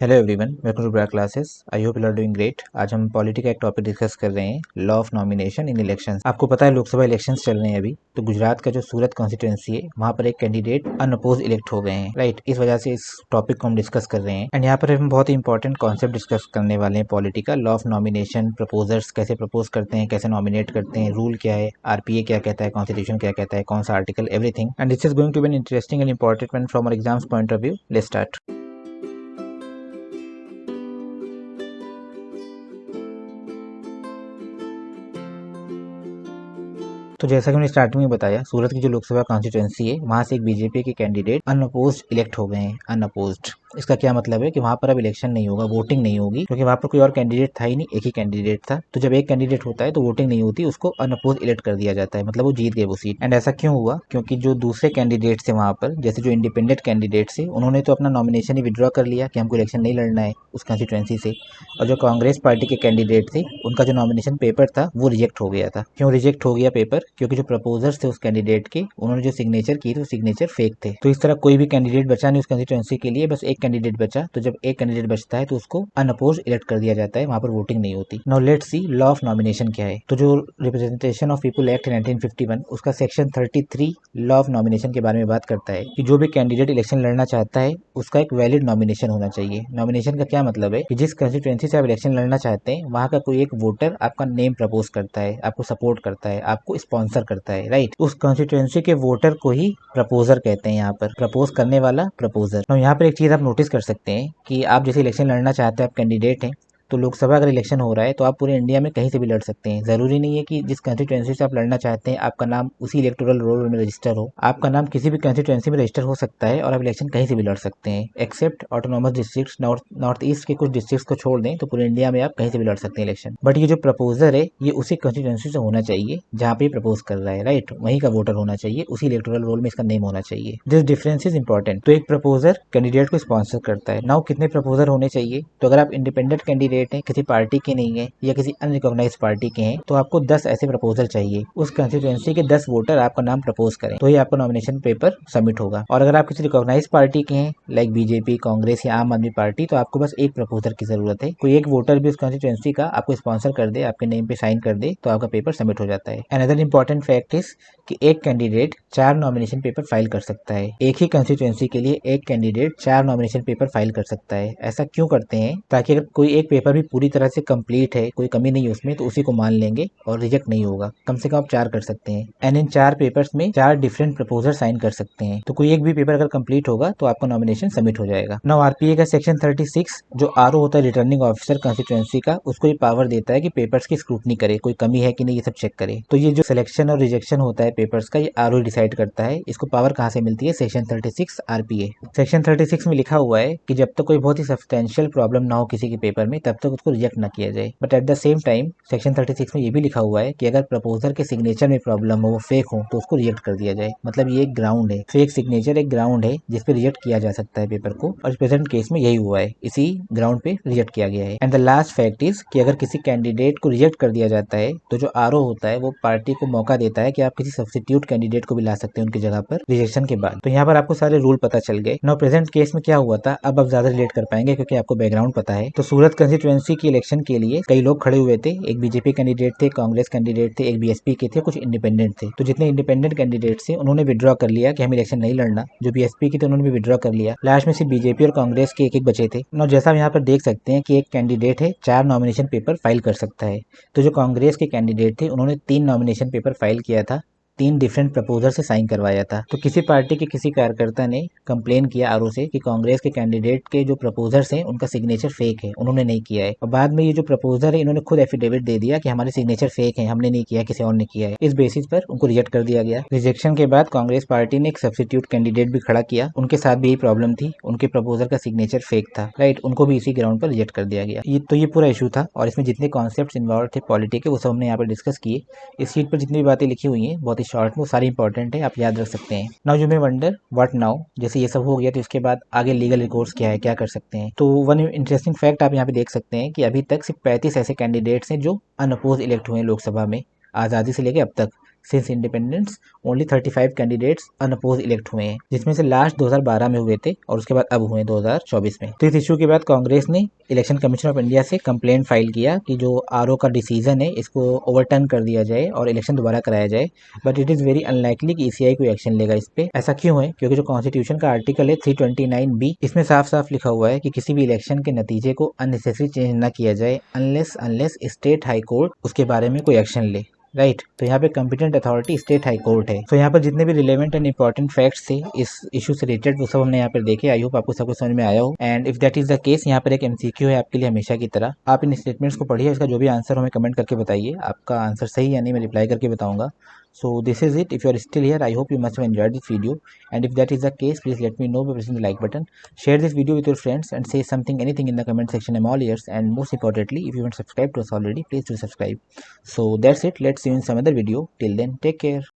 Hello everyone, welcome to ब्रा classes. I hope you are doing great. आज हम polity का एक टॉपिक डिस्कस कर रहे हैं, law of nomination in elections. आपको पता है लोकसभा इलेक्शंस चल रहे हैं अभी, तो गुजरात का जो सूरत कॉन्स्टिट्यूंसी है वहाँ पर एक कैंडिडेट अनअपोज इलेक्ट हो गए हैं, राइट। इस वजह से इस टॉपिक को हम डिस्कस कर रहे हैं एंड यहाँ पर हम बहुत ही इंपॉर्टेंट कॉन्सेप्ट डिस्कस करने वाले हैं पॉलिटी का, लॉ ऑफ नॉमिनेशन। प्रपोजर्स कैसे प्रपोज करते हैं, कैसे नॉमिनेट करते हैं, रूल क्या है, आरपीए क्या कहता है, कॉन्स्टिट्यूशन क्या कहता है, कौन सा article, everything. And this is going to be an interesting and important one from our exams point of view. Let's start. तो जैसा कि मैंने स्टार्टिंग में बताया, सूरत की जो लोकसभा कॉन्स्टिट्यूंसी है वहां से एक बीजेपी के कैंडिडेट अनअपोज्ड इलेक्ट हो गए हैं। अनअपोज्ड इसका क्या मतलब है कि वहां पर अब इलेक्शन नहीं होगा, वोटिंग नहीं होगी, क्योंकि वहां पर कोई और कैंडिडेट था ही नहीं, एक ही कैंडिडेट था। तो जब एक कैंडिडेट होता है तो वोटिंग नहीं होती, उसको अनअपोज इलेक्ट कर दिया जाता है, मतलब वो जीत गए वो सीट। एंड ऐसा क्यों हुआ? क्योंकि जो दूसरे कैंडिडेट थे वहां पर, जैसे जो इंडिपेंडेंट कैंडिडेट थे, उन्होंने तो अपना नॉमिनेशन ही विड्रॉ कर लिया कि हमको इलेक्शन नहीं लड़ना है उस कॉन्स्टिट्यूंसी से। और जो कांग्रेस पार्टी के कैंडिडेट थे उनका जो नॉमिनेशन पेपर था वो रिजेक्ट हो गया था। क्यों रिजेक्ट हो गया पेपर? क्योंकि जो प्रपोजर्स थे उस कैंडिडेट के, उन्होंने जो सिग्नेचर की थी वो सिग्नेचर फेक थे। तो इस तरह कोई भी कैंडिडेट बचा नहीं उस कॉन्स्टिट्यूंसी के लिए, बस एक कैंडिडेट बचा। तो जब एक कैंडिडेट बचता है तो उसको अनअपोज इलेक्ट कर दिया जाता है, वहां पर वोटिंग नहीं होती। Now let's see law of nomination क्या है। तो जो रिप्रेजेंटेशन ऑफ पीपल एक्ट 1951 उसका सेक्शन 33 लॉ ऑफ नॉमिनेशन के बारे में बात करता है कि जो भी कैंडिडेट इलेक्शन लड़ना चाहता है उसका एक वैलिड नॉमिनेशन होना चाहिए। नॉमिनेशन का क्या मतलब है कि जिस कंस्टिट्यूंसी से आप इलेक्शन लड़ना चाहते हैं वहां का कोई एक वोटर आपका नेम प्रपोज करता है, आपको सपोर्ट करता है, आपको स्पॉन्सर करता है, राइट। उस कंस्टिट्यूंसी के वोटर को ही प्रपोजर कहते हैं। यहाँ पर प्रपोज करने वाला प्रपोजर। तो यहाँ पर एक चीज आप नोटिस कर सकते हैं कि आप जैसे इलेक्शन लड़ना चाहते हैं, आप कैंडिडेट हैं, तो लोकसभा अगर इलेक्शन हो रहा है तो आप पूरे इंडिया में कहीं से भी लड़ सकते हैं। जरूरी नहीं है कि जिस कंस्टिट्यूंसी से आप लड़ना चाहते हैं आपका नाम उसी इलेक्टोरल रोल में रजिस्टर हो। आपका नाम किसी भी कंस्टिट्यूंसी में रजिस्टर हो सकता है और आप इलेक्शन कहीं से भी लड़ सकते हैं, except autonomous districts. North east के कुछ डिस्ट्रिक्ट्स को छोड़ दें तो पूरे इंडिया में आप कहीं से भी लड़ सकते हैं इलेक्शन। बट ये जो प्रपोजर है ये उसी कंस्टिट्यूंसी से होना चाहिए जहाँ पे प्रपोज कर रहा है, राइट। वहीं का वोटर होना चाहिए, उसी इलेक्टोरल रोल में इसका नेम होना चाहिए। This difference is important. तो एक प्रपोजर कैंडिडेट को स्पॉन्सर करता है। नाउ कितने प्रपोजर होने चाहिए? तो अगर आप इंडिपेंडेंट कैंडिडेट हैं, किसी पार्टी के नहीं है या किसी अनरिकॉग्नाइज पार्टी के हैं, तो आपको 10 ऐसे प्रपोजल चाहिए। उस कंस्टिट्यूंसी के 10 वोटर आपका नाम प्रपोज करें तो ही आपका नॉमिनेशन पेपर सबमिट होगा। और अगर आप किसी रिकॉग्नाइज पार्टी के हैं, लाइक बीजेपी, कांग्रेस या आम आदमी पार्टी, तो आपको बस एक प्रपोजर की जरूरत है। कोई एक वोटर भी उस कंस्टिट्यूंसी का आपको स्पॉन्सर कर दे, आपके नेम पे साइन कर दे, तो आपका पेपर सबमिट हो जाता है। अनदर इंपॉर्टेंट फैक्ट इज कि एक कैंडिडेट 4 नॉमिनेशन पेपर फाइल कर सकता है। एक ही कंस्टिट्यूंसी के लिए एक कैंडिडेट 4 नॉमिनेशन पेपर फाइल कर सकता है। ऐसा क्यों करते हैं? ताकि अगर कोई एक पेपर भी पूरी तरह से कंप्लीट है, कोई कमी नहीं है उसमें, तो उसी को मान लेंगे और रिजेक्ट नहीं होगा। कम से कम आप 4 कर सकते हैं एंड इन 4 पेपर्स में 4 डिफरेंट प्रपोजर साइन कर सकते हैं। तो कोई एक भी पेपर अगर कंप्लीट होगा तो आपका नॉमिनेशन सबमिट हो जाएगा। नाउ आरपीए का सेक्शन 36 जो आरओ होता है, रिटर्निंग ऑफिसर कंस्टिट्यूंसी का, उसको ये पावर देता है कि पेपर्स की स्क्रूटनी करे, कोई कमी है कि नहीं ये सब चेक करे। तो ये जो सिलेक्शन और रिजेक्शन होता है पेपर्स का, ये आरओ डिसाइड करता है। इसको पावर कहाँ से मिलती है? Section 36 RPA. सेक्शन 36 में लिखा हुआ है कि जब तक कोई बहुत ही सब्सटेंशियल प्रॉब्लम ना हो किसी के पेपर में, तब तक उसको रिजेक्ट ना किया जाए। But at the same time section 36 में ये भी लिखा हुआ है कि अगर प्रपोजर के सिग्नेचर में प्रॉब्लम हो, वो फेक हो, तो उसको रिजेक्ट कर दिया जाए। मतलब ये एक ग्राउंड है, फेक सिग्नेचर एक ग्राउंड है जिसपे रिजेक्ट किया जा सकता है पेपर को, और प्रेजेंट केस में यही हुआ है, इसी ग्राउंड पे रिजेक्ट किया गया है। And the last fact is कि अगर किसी कैंडिडेट को रिजेक्ट कर दिया जाता है तो जो आरओ होता है वो पार्टी को मौका देता है कि आप किसी सब्स्टिट्यूट कैंडिडेट को भी ला सकते हैं उनकी जगह पर रिजेक्शन के बाद। तो यहाँ पर आपको सारे रूल पता चल गए। नाउ प्रेजेंट केस में क्या हुआ था, अब आप ज्यादा रिलेट कर पाएंगे क्योंकि आपको बैकग्राउंड पता है। तो सूरत कंस्टिट्यूएंसी की इलेक्शन के लिए कई लोग खड़े हुए थे। एक बीजेपी कैंडिडेट थे, कांग्रेस कैंडिडेट थे, एक बीएसपी के थे, कुछ इंडिपेंडेंट थे। तो जितने इंडिपेंडेंट कैंडिडेट थे उन्होंने विड्रॉ कर लिया कि हम इलेक्शन नहीं लड़ना। जो बीएसपी के थे उन्होंने भी विड्रॉ कर लिया। लास्ट में सिर्फ बीजेपी और कांग्रेस के एक एक बचे थे। नाउ जैसा हम यहाँ पर देख सकते हैं कि एक कैंडिडेट है 4 नॉमिनेशन पेपर फाइल कर सकता है। तो जो कांग्रेस के कैंडिडेट थे उन्होंने 3 नॉमिनेशन पेपर फाइल किया था, 3 डिफरेंट प्रपोजर से साइन करवाया था। तो किसी पार्टी के किसी कार्यकर्ता ने कंप्लेन किया आरओ से कि कांग्रेस के कैंडिडेट के जो प्रपोजर्स हैं उनका सिग्नेचर फेक है, उन्होंने नहीं किया है। और बाद में ये जो प्रपोजर है इन्होंने खुद एफिडेविट दे दिया कि हमारे सिग्नेचर फेक है, हमने नहीं किया, किसी और ने किया है। इस बेसिस पर उनको रिजेक्ट कर दिया गया। रिजेक्शन के बाद कांग्रेस पार्टी ने एक सब्स्टिट्यूट कैंडिडेट भी खड़ा किया, उनके साथ भी यही प्रॉब्लम थी, उनके प्रपोजर का सिग्नेचर फेक था, राइट। उनको भी इसी ग्राउंड पर रिजेक्ट कर दिया गया। ये पूरा इशू था और इसमें जितने कॉन्सेप्ट इन्वॉल्व थे पॉलिटी के वो सब हमने यहाँ पर डिस्कस किए। इस शीट पर जितनी भी बातें लिखी हुई हैं बहुत ही शॉर्ट में, वो सारी इंपॉर्टेंट है, आप याद रख सकते हैं। Now you may wonder what now, जैसे ये सब हो गया तो इसके बाद आगे लीगल रिकॉर्ड्स क्या है, क्या कर सकते हैं। तो वन इंटरेस्टिंग फैक्ट आप यहाँ पे देख सकते हैं कि अभी तक सिर्फ 35 ऐसे कैंडिडेट्स हैं जो अनअपोज इलेक्ट हुए हैं लोकसभा में, आज़ादी से लेके अब तक। Since independence only 35 candidates unopposed elect हुए हैं, जिसमें से लास्ट 2012 में हुए थे और उसके बाद अब हुए 2024 में। तो इस इशू के बाद कांग्रेस ने इलेक्शन कमीशन ऑफ इंडिया से कंप्लेंट फाइल किया कि जो आरओ का डिसीजन है इसको ओवरटर्न कर दिया जाए और इलेक्शन दोबारा कराया जाए। But it is very unlikely कि ईसीआई कोई एक्शन लेगा इस पे। ऐसा क्यों है? क्योंकि जो कॉन्स्टिट्यूशन का आर्टिकल है 329B, इसमें साफ साफ लिखा हुआ है कि किसी भी इलेक्शन के नतीजे को अननेसेसरी चेंज न किया जाए अनलेस स्टेट हाई कोर्ट उसके बारे में कोई एक्शन ले। राइट तो यहाँ पे competent authority state high court है। तो यहाँ पर जितने भी रिलेवेंट एंड इंपॉर्टेंट फैक्ट्स थे इस इशू से रिलेटेड वो सब हमने यहाँ पर देखे। आई होप आपको सब कुछ समझ में आया हो। And if that is the case, यहाँ पर एक एमसीक्यू है आपके लिए हमेशा की तरह। आप इन स्टेटमेंट्स को पढ़िए, इसका जो भी आंसर हमें कमेंट करके बताइए, आपका आंसर सही या नहीं मैं रिप्लाई करके बताऊंगा। So this is it. If you are still here, I hope you must have enjoyed this video. And if that is the case, please let me know by pressing the like button. Share this video with your friends and say something, anything in the comment section. I'm all ears. And most importantly, if you haven't subscribed to us already, please do subscribe. So that's it. Let's see you in some other video. Till then, take care.